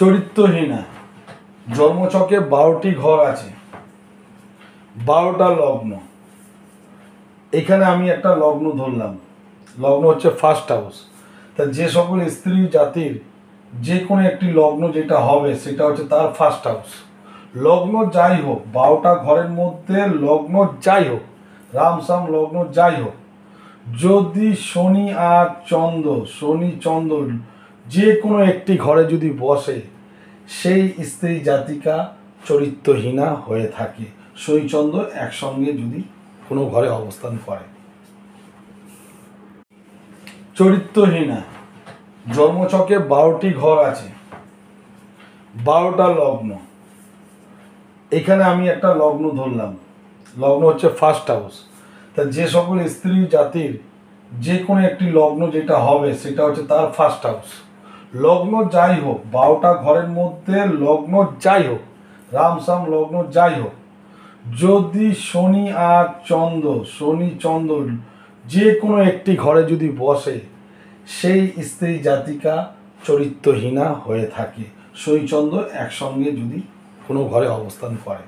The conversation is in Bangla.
চরিত্রহীনা। জন্মছকে 12টি ঘর আছে, 12টা লগ্ন। এখানে আমি একটা লগ্ন ধরলাম, লগ্ন হচ্ছে ফার্স্ট হাউস। তা যে সকল স্ত্রী জাতির যে কোনো একটি লগ্ন যেটা হবে সেটা হচ্ছে তার ফার্স্ট হাউস। লগ্ন যাই হোক, 12টা ঘরের মধ্যে লগ্ন যাই হোক, রামসাম লগ্ন যাই হোক, যদি শনি আর চন্দ্র যে কোনো একটি ঘরে যদি বসে, সেই স্ত্রী জাতিকা চরিত্রহীনা হয়ে থাকে। শনি চন্দ্র একসঙ্গে যদি কোনো ঘরে অবস্থান করে। চরিত্রহীনা। জন্মছকে 12টি ঘর আছে, 12টা লগ্ন। এখানে আমি একটা লগ্ন ধরলাম, লগ্ন হচ্ছে ফার্স্ট হাউস। তা যে সকল স্ত্রী জাতির যে কোনো একটি লগ্ন যেটা হবে সেটা হচ্ছে তার ফার্স্ট হাউস। লগ্ন যাই হোক, 12টা ঘরের মধ্যে লগ্ন যাই হোক, রামসাম লগ্ন যাই হোক, যদি শনি আর চন্দ্র যে কোনো একটি ঘরে যদি বসে, সেই স্ত্রী জাতিকা চরিত্রহীনা হয়ে থাকে। শনি চন্দ্র একসঙ্গে যদি কোনো ঘরে অবস্থান করে।